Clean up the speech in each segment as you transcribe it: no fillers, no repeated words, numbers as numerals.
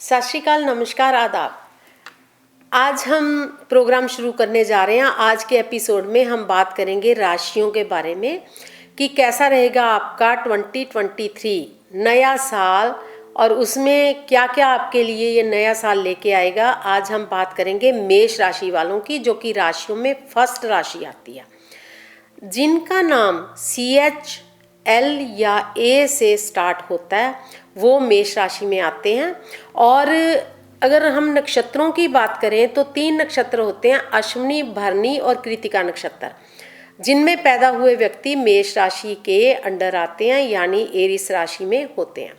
सत श्री अकाल, नमस्कार, आदाब। आज हम प्रोग्राम शुरू करने जा रहे हैं। आज के एपिसोड में हम बात करेंगे राशियों के बारे में कि कैसा रहेगा आपका 2023 नया साल और उसमें क्या क्या आपके लिए ये नया साल लेके आएगा। आज हम बात करेंगे मेष राशि वालों की, जो कि राशियों में फर्स्ट राशि आती है, जिनका नाम CHL या A से स्टार्ट होता है, वो मेष राशि में आते हैं। और अगर हम नक्षत्रों की बात करें तो 3 नक्षत्र होते हैं, अश्विनी, भरणी और कृतिका नक्षत्र, जिनमें पैदा हुए व्यक्ति मेष राशि के अंडर आते हैं, यानी एरिस राशि में होते हैं।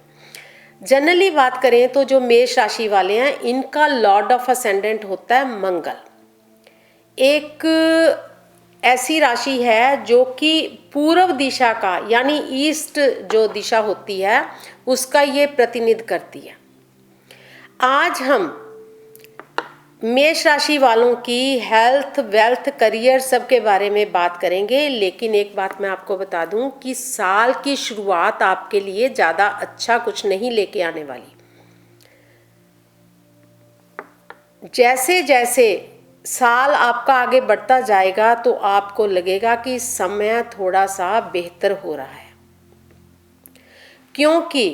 जनरली बात करें तो जो मेष राशि वाले हैं, इनका लॉर्ड ऑफ असेंडेंट होता है मंगल। एक ऐसी राशि है जो कि पूर्व दिशा का, यानी ईस्ट जो दिशा होती है, उसका ये प्रतिनिधित्व करती है। आज हम मेष राशि वालों की हेल्थ, वेल्थ, करियर सब के बारे में बात करेंगे। लेकिन एक बात मैं आपको बता दूं कि साल की शुरुआत आपके लिए ज़्यादा अच्छा कुछ नहीं लेके आने वाली। जैसे जैसे साल आपका आगे बढ़ता जाएगा तो आपको लगेगा कि समय थोड़ा सा बेहतर हो रहा है, क्योंकि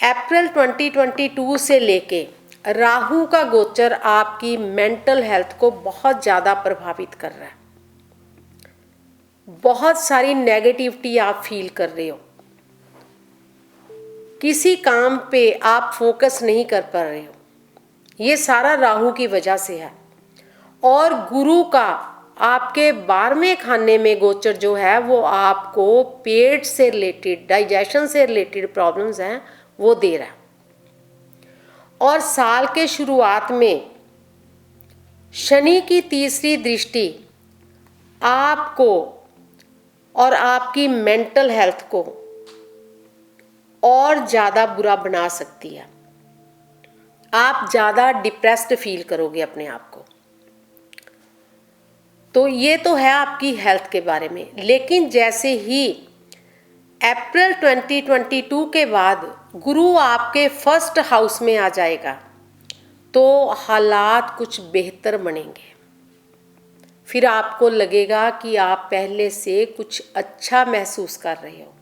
अप्रैल 2022 से लेके राहु का गोचर आपकी मेंटल हेल्थ को बहुत ज़्यादा प्रभावित कर रहा है। बहुत सारी नेगेटिविटी आप फील कर रहे हो, किसी काम पे आप फोकस नहीं कर पा रहे हो, ये सारा राहु की वजह से है। और गुरु का आपके 12वें खाने में गोचर जो है, वो आपको पेट से रिलेटेड, डाइजेशन से रिलेटेड प्रॉब्लम्स हैं वो दे रहा है। और साल के शुरुआत में शनि की तीसरी दृष्टि आपको और आपकी मेंटल हेल्थ को और ज़्यादा बुरा बना सकती है। आप ज़्यादा डिप्रेस्ड फील करोगे अपने आप को। तो ये तो है आपकी हेल्थ के बारे में। लेकिन जैसे ही अप्रैल 2022 के बाद गुरु आपके फर्स्ट हाउस में आ जाएगा तो हालात कुछ बेहतर बनेंगे। फिर आपको लगेगा कि आप पहले से कुछ अच्छा महसूस कर रहे हो।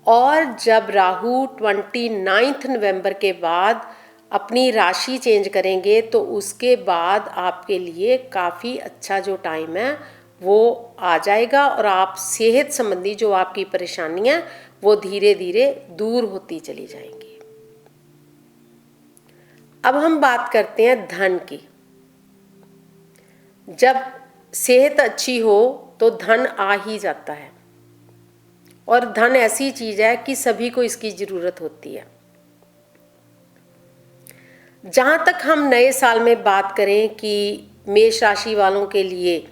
और जब राहु 29 नवंबर के बाद अपनी राशि चेंज करेंगे तो उसके बाद आपके लिए काफ़ी अच्छा जो टाइम है वो आ जाएगा, और आप सेहत संबंधी जो आपकी परेशानियां वो धीरे धीरे दूर होती चली जाएंगी। अब हम बात करते हैं धन की। जब सेहत अच्छी हो तो धन आ ही जाता है, और धन ऐसी चीज़ है कि सभी को इसकी ज़रूरत होती है। जहाँ तक हम नए साल में बात करें कि मेष राशि वालों के लिए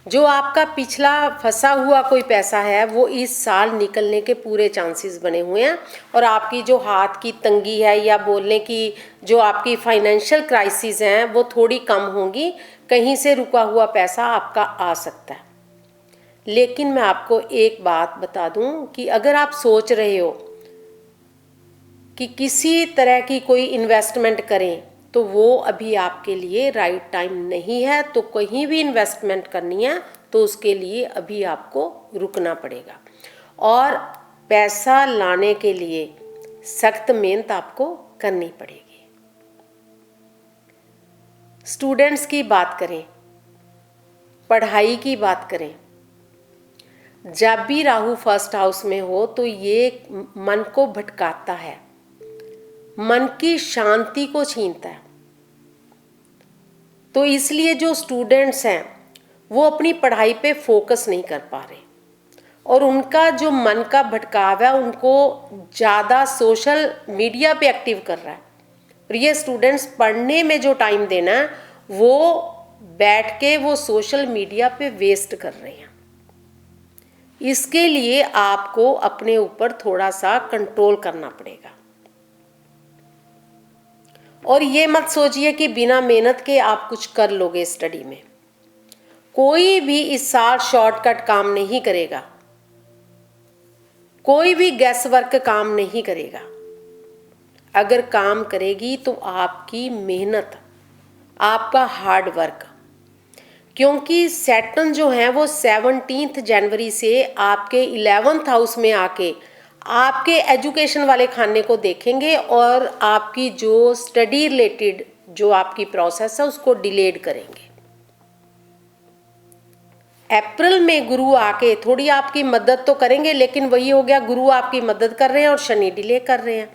जो आपका पिछला फंसा हुआ कोई पैसा है वो इस साल निकलने के पूरे चांसेस बने हुए हैं, और आपकी जो हाथ की तंगी है या बोलने की जो आपकी फाइनेंशियल क्राइसिस हैं वो थोड़ी कम होंगी। कहीं से रुका हुआ पैसा आपका आ सकता है। लेकिन मैं आपको एक बात बता दूं कि अगर आप सोच रहे हो कि किसी तरह की कोई इन्वेस्टमेंट करें तो वो अभी आपके लिए राइट टाइम नहीं है। तो कहीं भी इन्वेस्टमेंट करनी है तो उसके लिए अभी आपको रुकना पड़ेगा, और पैसा लाने के लिए सख्त मेहनत आपको करनी पड़ेगी। स्टूडेंट्स की बात करें, पढ़ाई की बात करें, जब भी राहु फर्स्ट हाउस में हो तो ये मन को भटकाता है, मन की शांति को छीनता है। तो इसलिए जो स्टूडेंट्स हैं वो अपनी पढ़ाई पे फोकस नहीं कर पा रहे, और उनका जो मन का भटकाव है उनको ज़्यादा सोशल मीडिया पे एक्टिव कर रहा है। और ये स्टूडेंट्स पढ़ने में जो टाइम देना है वो बैठ के वो सोशल मीडिया पे वेस्ट कर रहे हैं। इसके लिए आपको अपने ऊपर थोड़ा सा कंट्रोल करना पड़ेगा। और ये मत सोचिए कि बिना मेहनत के आप कुछ कर लोगे स्टडी में। कोई भी इस साल शॉर्टकट काम नहीं करेगा, कोई भी गैस वर्क काम नहीं करेगा। अगर काम करेगी तो आपकी मेहनत, आपका हार्ड वर्क, क्योंकि सैटर्न जो है वो 17 जनवरी से आपके 11th हाउस में आके आपके एजुकेशन वाले खाने को देखेंगे और आपकी जो स्टडी रिलेटेड जो आपकी प्रोसेस है उसको डिलेड करेंगे। अप्रैल में गुरु आके थोड़ी आपकी मदद तो करेंगे, लेकिन वही हो गया, गुरु आपकी मदद कर रहे हैं और शनि डिले कर रहे हैं।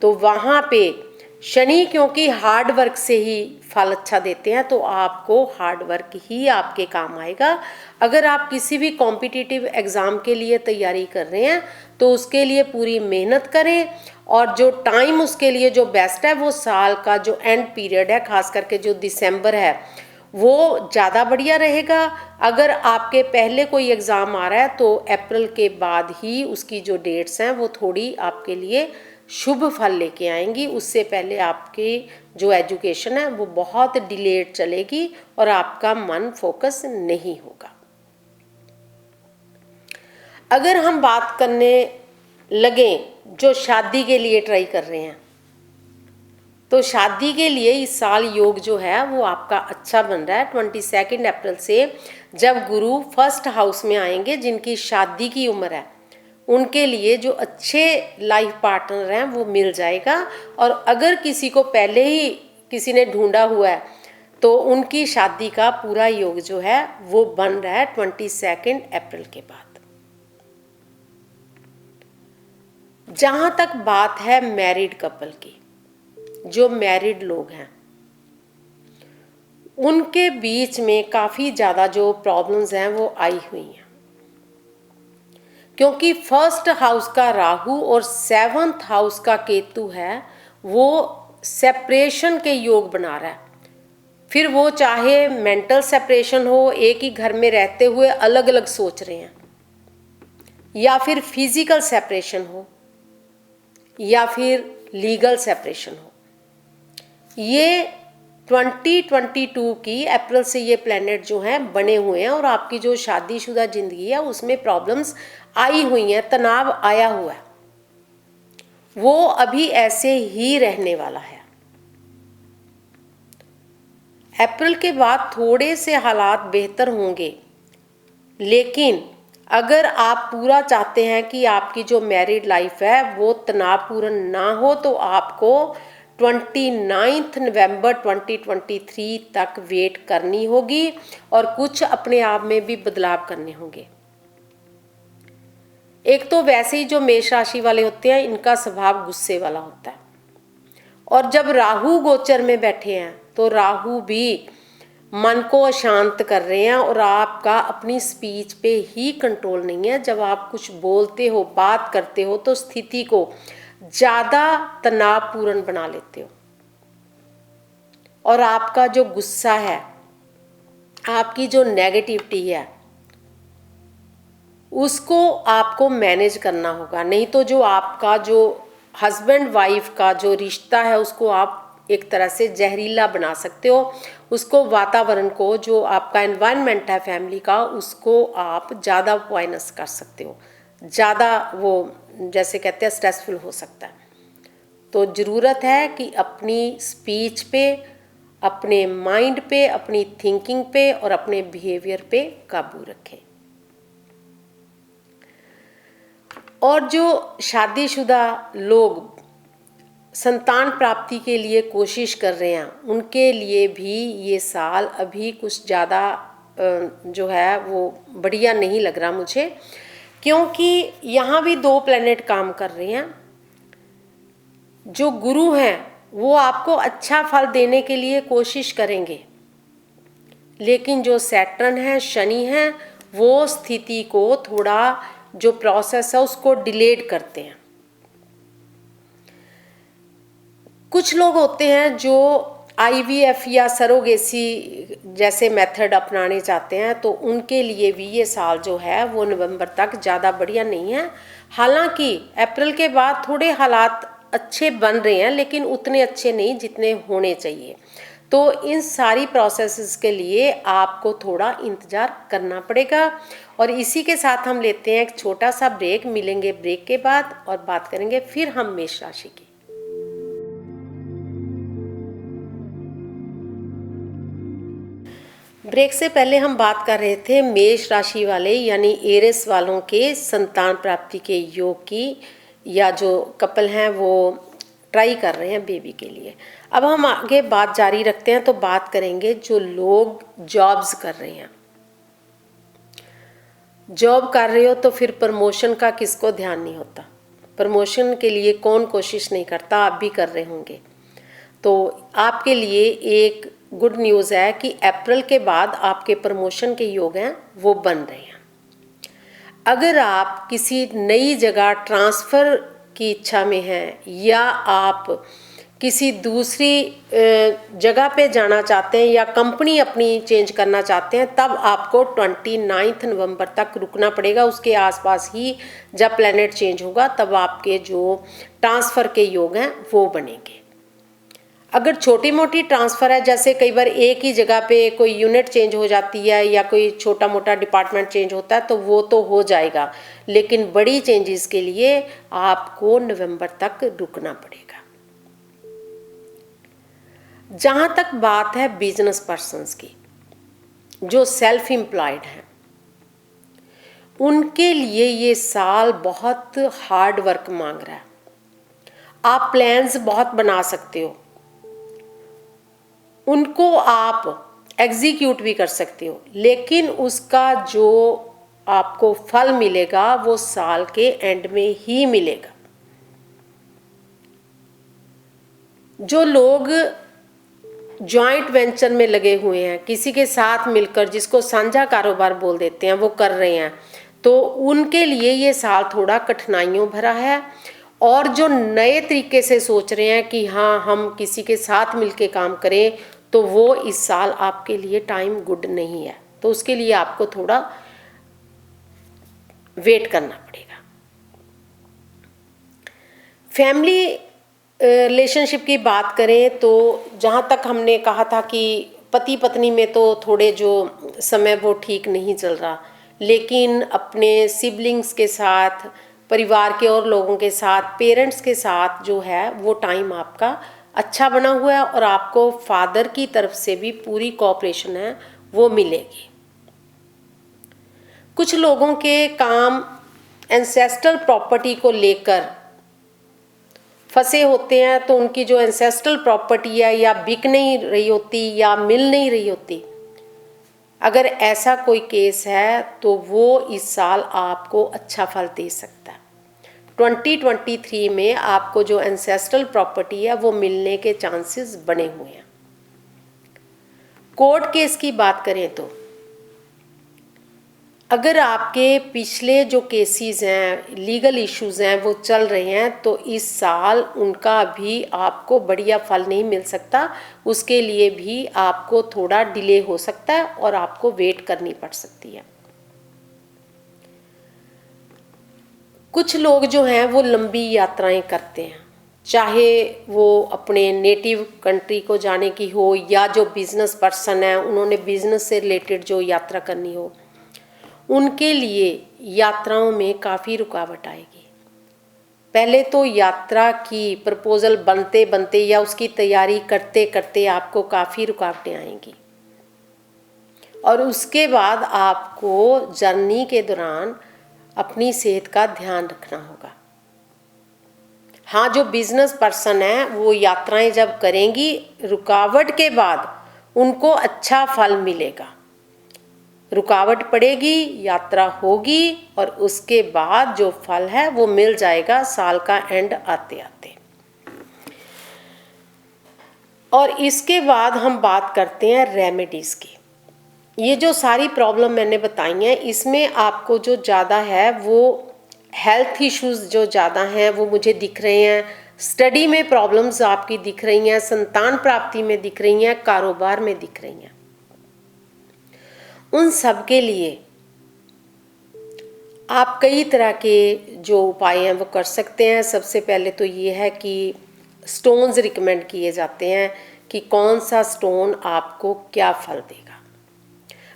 तो वहाँ पे शनि क्योंकि हार्ड वर्क से ही फल अच्छा देते हैं, तो आपको हार्ड वर्क ही आपके काम आएगा। अगर आप किसी भी कॉम्पिटिटिव एग्ज़ाम के लिए तैयारी कर रहे हैं तो उसके लिए पूरी मेहनत करें, और जो टाइम उसके लिए जो बेस्ट है वो साल का जो एंड पीरियड है, खास करके जो दिसंबर है वो ज़्यादा बढ़िया रहेगा। अगर आपके पहले कोई एग्ज़ाम आ रहा है तो अप्रैल के बाद ही उसकी जो डेट्स हैं वो थोड़ी आपके लिए शुभ फल लेके आएंगी। उससे पहले आपकी जो एजुकेशन है वो बहुत डिलेड चलेगी और आपका मन फोकस नहीं होगा। अगर हम बात करने लगें जो शादी के लिए ट्राई कर रहे हैं, तो शादी के लिए इस साल योग जो है वो आपका अच्छा बन रहा है। 22 अप्रैल से जब गुरु फर्स्ट हाउस में आएंगे, जिनकी शादी की उम्र है उनके लिए जो अच्छे लाइफ पार्टनर हैं वो मिल जाएगा। और अगर किसी को पहले ही किसी ने ढूंढा हुआ है तो उनकी शादी का पूरा योग जो है वो बन रहा है 22 अप्रैल के बाद। जहाँ तक बात है मैरिड कपल की, जो मैरिड लोग हैं उनके बीच में काफ़ी ज़्यादा जो प्रॉब्लम्स हैं वो आई हुई हैं, क्योंकि फर्स्ट हाउस का राहु और 7th हाउस का केतु है वो सेपरेशन के योग बना रहा है। फिर वो चाहे मेंटल सेपरेशन हो, एक ही घर में रहते हुए अलग अलग सोच रहे हैं, या फिर फिजिकल सेपरेशन हो, या फिर लीगल सेपरेशन हो। ये 2022 की अप्रैल से ये प्लैनेट जो हैं बने हुए हैं और आपकी जो शादीशुदा ज़िंदगी है उसमें प्रॉब्लम्स आई हुई हैं, तनाव आया हुआ है, वो अभी ऐसे ही रहने वाला है। अप्रैल के बाद थोड़े से हालात बेहतर होंगे, लेकिन अगर आप पूरा चाहते हैं कि आपकी जो मैरिड लाइफ है वो तनावपूर्ण ना हो तो आपको 29 नवंबर 2023 तक वेट करनी होगी और कुछ अपने आप में भी बदलाव करने होंगे। एक तो वैसे ही जो मेष राशि वाले होते हैं इनका स्वभाव गुस्से वाला होता है, और जब राहु गोचर में बैठे हैं तो राहु भी मन को अशांत कर रहे हैं और आपका अपनी स्पीच पे ही कंट्रोल नहीं है। जब आप कुछ बोलते हो, बात करते हो तो स्थिति को ज़्यादा तनावपूर्ण बना लेते हो, और आपका जो गुस्सा है, आपकी जो नेगेटिविटी है उसको आपको मैनेज करना होगा। नहीं तो जो आपका जो हस्बैंड वाइफ का जो रिश्ता है उसको आप एक तरह से जहरीला बना सकते हो। उसको वातावरण को, जो आपका एनवायरनमेंट है फैमिली का, उसको आप ज़्यादा वायनस कर सकते हो, ज़्यादा वो जैसे कहते हैं स्ट्रेसफुल हो सकता है। तो ज़रूरत है कि अपनी स्पीच पे, अपने माइंड पे, अपनी थिंकिंग पे और अपने बिहेवियर पे काबू रखें। और जो शादीशुदा लोग संतान प्राप्ति के लिए कोशिश कर रहे हैं उनके लिए भी ये साल अभी कुछ ज़्यादा जो है वो बढ़िया नहीं लग रहा मुझे, क्योंकि यहाँ भी 2 प्लैनेट काम कर रहे हैं। जो गुरु हैं वो आपको अच्छा फल देने के लिए कोशिश करेंगे, लेकिन जो सैटर्न है, शनि है, वो स्थिति को थोड़ा जो प्रोसेस है उसको डिलेड करते हैं। कुछ लोग होते हैं जो IVF या सरोगेसी जैसे मेथड अपनाने चाहते हैं, तो उनके लिए भी ये साल जो है वो नवंबर तक ज़्यादा बढ़िया नहीं है। हालांकि अप्रैल के बाद थोड़े हालात अच्छे बन रहे हैं, लेकिन उतने अच्छे नहीं जितने होने चाहिए। तो इन सारी प्रोसेसेस के लिए आपको थोड़ा इंतज़ार करना पड़ेगा। और इसी के साथ हम लेते हैं एक छोटा सा ब्रेक, मिलेंगे ब्रेक के बाद और बात करेंगे फिर हम मेष राशि की। ब्रेक से पहले हम बात कर रहे थे मेष राशि वाले यानी एरिस वालों के संतान प्राप्ति के योग की, या जो कपल हैं वो ट्राई कर रहे हैं बेबी के लिए। अब हम आगे बात जारी रखते हैं, तो बात करेंगे जो लोग जॉब्स कर रहे हैं। जॉब कर रहे हो तो फिर प्रमोशन का किसको ध्यान नहीं होता, प्रमोशन के लिए कौन कोशिश नहीं करता, आप भी कर रहे होंगे। तो आपके लिए एक गुड न्यूज़ है कि अप्रैल के बाद आपके प्रमोशन के योग हैं वो बन रहे हैं। अगर आप किसी नई जगह ट्रांसफ़र की इच्छा में हैं या आप किसी दूसरी जगह पे जाना चाहते हैं या कंपनी अपनी चेंज करना चाहते हैं, तब आपको 29 नवंबर तक रुकना पड़ेगा। उसके आसपास ही जब प्लैनेट चेंज होगा तब आपके जो ट्रांसफ़र के योग हैं वो बनेंगे। अगर छोटी मोटी ट्रांसफ़र है, जैसे कई बार एक ही जगह पे कोई यूनिट चेंज हो जाती है या कोई छोटा मोटा डिपार्टमेंट चेंज होता है, तो वो तो हो जाएगा, लेकिन बड़ी चेंजेस के लिए आपको नवंबर तक रुकना पड़ेगा। जहाँ तक बात है बिजनेस पर्सन्स की, जो सेल्फ एम्प्लॉयड हैं, उनके लिए ये साल बहुत हार्ड वर्क मांग रहा है। आप प्लान्स बहुत बना सकते हो, उनको आप एग्जीक्यूट भी कर सकते हो, लेकिन उसका जो आपको फल मिलेगा वो साल के एंड में ही मिलेगा। जो लोग जॉइंट वेंचर में लगे हुए हैं, किसी के साथ मिलकर, जिसको साझा कारोबार बोल देते हैं, वो कर रहे हैं, तो उनके लिए ये साल थोड़ा कठिनाइयों भरा है। और जो नए तरीके से सोच रहे हैं कि हाँ हम किसी के साथ मिलके काम करें, तो वो इस साल आपके लिए टाइम गुड नहीं है, तो उसके लिए आपको थोड़ा वेट करना पड़ेगा। फैमिली रिलेशनशिप की बात करें तो जहाँ तक हमने कहा था कि पति पत्नी में तो थोड़े जो समय वो ठीक नहीं चल रहा, लेकिन अपने सिबलिंग्स के साथ, परिवार के और लोगों के साथ, पेरेंट्स के साथ जो है वो टाइम आपका अच्छा बना हुआ है और आपको फादर की तरफ से भी पूरी कोऑपरेशन है वो मिलेगी। कुछ लोगों के काम एंसेस्ट्रल प्रॉपर्टी को लेकर फंसे होते हैं, तो उनकी जो एंसेस्ट्रल प्रॉपर्टी है या बिक नहीं रही होती या मिल नहीं रही होती, अगर ऐसा कोई केस है तो वो इस साल आपको अच्छा फल दे सकता है। 2023 में आपको जो एंसेस्ट्रल प्रॉपर्टी है वो मिलने के चांसेस बने हुए हैं। कोर्ट केस की बात करें तो अगर आपके पिछले जो केसेस हैं, लीगल इश्यूज हैं, वो चल रहे हैं, तो इस साल उनका भी आपको बढ़िया फल नहीं मिल सकता। उसके लिए भी आपको थोड़ा डिले हो सकता है और आपको वेट करनी पड़ सकती है। कुछ लोग जो हैं वो लंबी यात्राएं करते हैं, चाहे वो अपने नेटिव कंट्री को जाने की हो या जो बिजनेस पर्सन है उन्होंने बिजनेस से रिलेटेड जो यात्रा करनी हो, उनके लिए यात्राओं में काफ़ी रुकावट आएगी। पहले तो यात्रा की प्रपोजल बनते बनते या उसकी तैयारी करते करते आपको काफ़ी रुकावटें आएंगी, और उसके बाद आपको जर्नी के दौरान अपनी सेहत का ध्यान रखना होगा। हाँ, जो बिजनेस पर्सन है वो यात्राएं जब करेंगी, रुकावट के बाद उनको अच्छा फल मिलेगा। रुकावट पड़ेगी, यात्रा होगी, और उसके बाद जो फल है वो मिल जाएगा साल का एंड आते आते। और इसके बाद हम बात करते हैं रेमेडीज़ की। ये जो सारी प्रॉब्लम मैंने बताई हैं, इसमें आपको जो ज़्यादा है वो हेल्थ इश्यूज जो ज़्यादा हैं वो मुझे दिख रहे हैं। स्टडी में प्रॉब्लम्स आपकी दिख रही हैं, संतान प्राप्ति में दिख रही हैं, कारोबार में दिख रही हैं। उन सब के लिए आप कई तरह के जो उपाय हैं वो कर सकते हैं। सबसे पहले तो ये है कि स्टोन्स रिकमेंड किए जाते हैं कि कौन सा स्टोन आपको क्या फल देगा।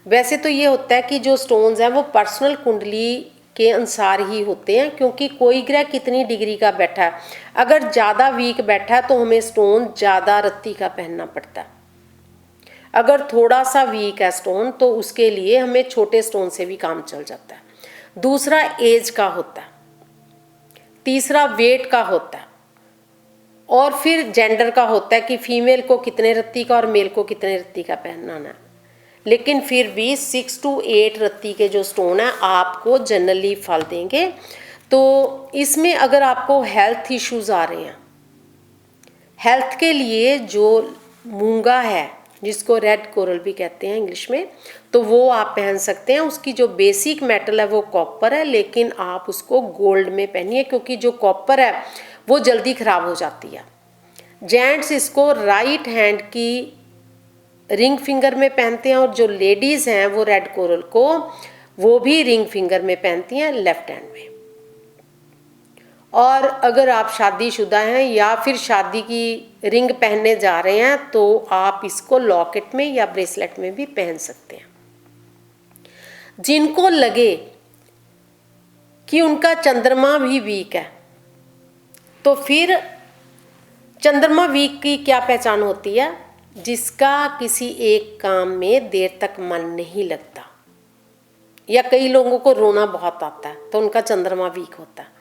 वैसे तो ये होता है कि जो स्टोन्स हैं वो पर्सनल कुंडली के अनुसार ही होते हैं, क्योंकि कोई ग्रह कितनी डिग्री का बैठा है, अगर ज़्यादा वीक बैठा है तो हमें स्टोन ज़्यादा रत्ती का पहनना पड़ता है। अगर थोड़ा सा वीक है स्टोन तो उसके लिए हमें छोटे स्टोन से भी काम चल जाता है। दूसरा एज का होता है, तीसरा वेट का होता है, और फिर जेंडर का होता है कि फीमेल को कितने रत्ती का और मेल को कितने रत्ती का पहनाना है। लेकिन फिर भी 6 to 8 रत्ती के जो स्टोन है आपको जनरली फल देंगे। तो इसमें अगर आपको हेल्थ इश्यूज आ रहे हैं, हेल्थ के लिए जो मूंगा है जिसको रेड कोरल भी कहते हैं इंग्लिश में, तो वो आप पहन सकते हैं। उसकी जो बेसिक मेटल है वो कॉपर है, लेकिन आप उसको गोल्ड में पहनिए क्योंकि जो कॉपर है वो जल्दी खराब हो जाती है। जेंट्स इसको राइट हैंड की रिंग फिंगर में पहनते हैं, और जो लेडीज़ हैं वो रेड कोरल को वो भी रिंग फिंगर में पहनती हैं, लेफ्ट हैंड में। और अगर आप शादीशुदा हैं या फिर शादी की रिंग पहनने जा रहे हैं तो आप इसको लॉकेट में या ब्रेसलेट में भी पहन सकते हैं। जिनको लगे कि उनका चंद्रमा भी वीक है, तो फिर चंद्रमा वीक की क्या पहचान होती है? जिसका किसी एक काम में देर तक मन नहीं लगता, या कई लोगों को रोना बहुत आता है तो उनका चंद्रमा वीक होता है।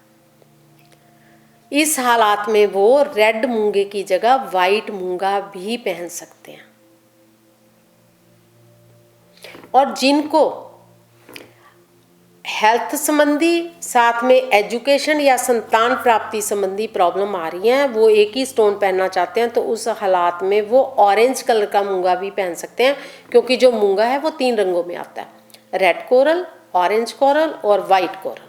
इस हालात में वो रेड मूंगे की जगह वाइट मूंगा भी पहन सकते हैं। और जिनको हेल्थ संबंधी साथ में एजुकेशन या संतान प्राप्ति संबंधी प्रॉब्लम आ रही है, वो एक ही स्टोन पहनना चाहते हैं, तो उस हालात में वो ऑरेंज कलर का मूंगा भी पहन सकते हैं, क्योंकि जो मूंगा है वो 3 रंगों में आता है, रेड कोरल, ऑरेंज कोरल और वाइट कोरल।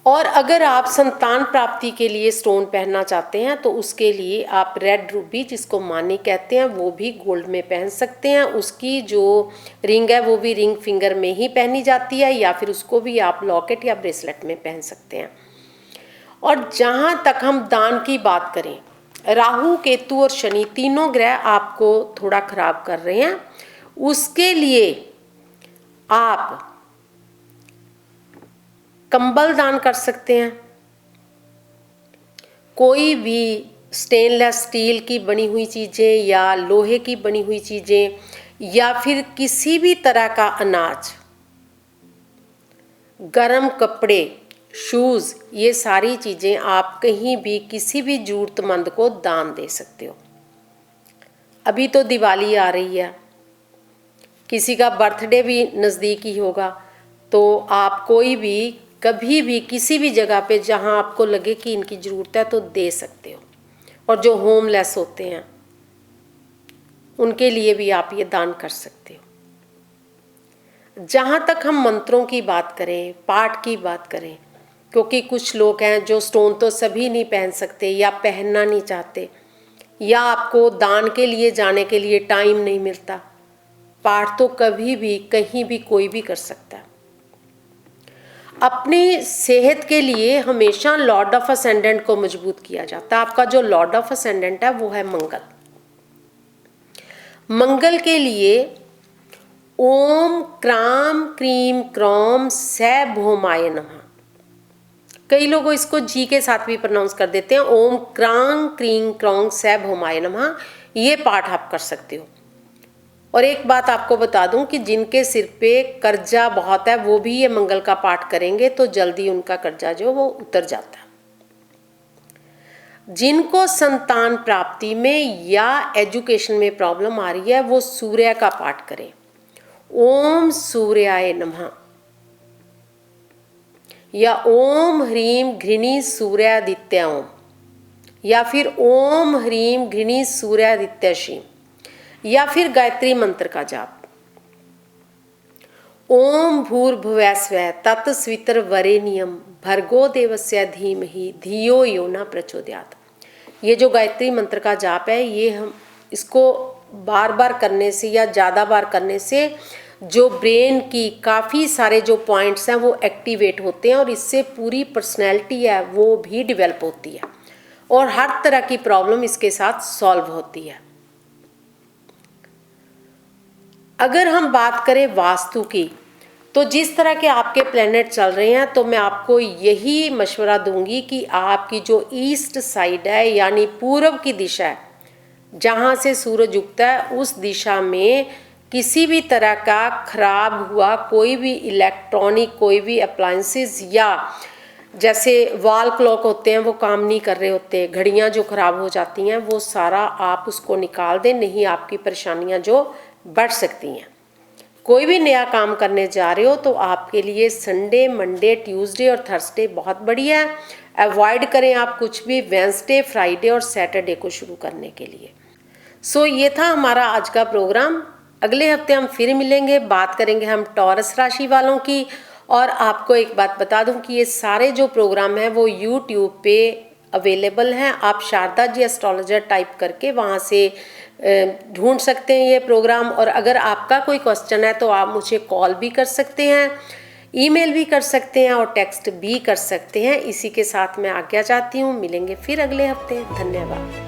और अगर आप संतान प्राप्ति के लिए स्टोन पहनना चाहते हैं तो उसके लिए आप रेड रूबी, जिसको मानी कहते हैं, वो भी गोल्ड में पहन सकते हैं। उसकी जो रिंग है वो भी रिंग फिंगर में ही पहनी जाती है, या फिर उसको भी आप लॉकेट या ब्रेसलेट में पहन सकते हैं। और जहाँ तक हम दान की बात करें, राहु, केतु और शनि तीनों ग्रह आपको थोड़ा खराब कर रहे हैं। उसके लिए आप कंबल दान कर सकते हैं, कोई भी स्टेनलेस स्टील की बनी हुई चीज़ें या लोहे की बनी हुई चीज़ें, या फिर किसी भी तरह का अनाज, गर्म कपड़े, शूज़, ये सारी चीज़ें आप कहीं भी किसी भी ज़रूरतमंद को दान दे सकते हो। अभी तो दिवाली आ रही है, किसी का बर्थडे भी नज़दीक ही होगा, तो आप कोई भी कभी भी किसी भी जगह पे जहां आपको लगे कि इनकी ज़रूरत है तो दे सकते हो। और जो होमलेस होते हैं उनके लिए भी आप ये दान कर सकते हो। जहां तक हम मंत्रों की बात करें, पाठ की बात करें, क्योंकि कुछ लोग हैं जो स्टोन तो सभी नहीं पहन सकते या पहनना नहीं चाहते, या आपको दान के लिए जाने के लिए टाइम नहीं मिलता। पाठ तो कभी भी कहीं भी कोई भी कर सकता है। अपनी सेहत के लिए हमेशा लॉर्ड ऑफ असेंडेंट को मजबूत किया जाता है। आपका जो लॉर्ड ऑफ असेंडेंट है वो है मंगल। मंगल के लिए ओम क्राम क्रीम क्रॉम सैभौमाय नमः, कई लोग इसको जी के साथ भी प्रोनाउंस कर देते हैं, ओम क्रांग क्रीम क्रॉन्ग सैभौमाय नमः, ये पाठ आप कर सकते हो। और एक बात आपको बता दूं कि जिनके सिर पे कर्जा बहुत है वो भी ये मंगल का पाठ करेंगे तो जल्दी उनका कर्जा जो वो उतर जाता है। जिनको संतान प्राप्ति में या एजुकेशन में प्रॉब्लम आ रही है वो सूर्य का पाठ करें, ओम सूर्याय नमः, या ओम ह्रीम घृणी सूर्यादित्य ओम, या फिर ओम ह्रीम घृणी सूर्यादित्य शीम, या फिर गायत्री मंत्र का जाप, ओम भूर्भुवः स्वः तत्सवितुर्वरेण्यं भर्गो देवस्य धीमहि धियो यो न प्रचोदयात्। ये जो गायत्री मंत्र का जाप है, ये हम इसको बार बार करने से या ज़्यादा बार करने से जो ब्रेन की काफ़ी सारे जो पॉइंट्स हैं वो एक्टिवेट होते हैं, और इससे पूरी पर्सनैलिटी है वो भी डेवलप होती है, और हर तरह की प्रॉब्लम इसके साथ सॉल्व होती है। अगर हम बात करें वास्तु की, तो जिस तरह के आपके प्लैनेट चल रहे हैं, तो मैं आपको यही मशवरा दूंगी कि आपकी जो ईस्ट साइड है यानी पूर्व की दिशा है, जहाँ से सूरज उगता है उस दिशा में किसी भी तरह का खराब हुआ कोई भी इलेक्ट्रॉनिक, कोई भी अप्लायंसेस, या जैसे वॉल क्लॉक होते हैं वो काम नहीं कर रहे होते, घड़ियां जो ख़राब हो जाती हैं, वो सारा आप उसको निकाल दें, नहीं आपकी परेशानियां जो बढ़ सकती हैं। कोई भी नया काम करने जा रहे हो तो आपके लिए संडे, मंडे, ट्यूसडे और थर्सडे बहुत बढ़िया है। अवॉइड करें आप कुछ भी वेंसडे, फ्राइडे और सैटरडे को शुरू करने के लिए। सो ये था हमारा आज का प्रोग्राम। अगले हफ्ते हम फिर मिलेंगे, बात करेंगे हम टॉरस राशि वालों की। और आपको एक बात बता दूं कि ये सारे जो प्रोग्राम हैं वो यूट्यूब पे अवेलेबल हैं। आप शारदा जी एस्ट्रोलॉजर टाइप करके वहाँ से ढूंढ सकते हैं ये प्रोग्राम। और अगर आपका कोई क्वेश्चन है तो आप मुझे कॉल भी कर सकते हैं, ईमेल भी कर सकते हैं और टेक्स्ट भी कर सकते हैं। इसी के साथ मैं आज्ञा चाहती हूँ, मिलेंगे फिर अगले हफ्ते। धन्यवाद।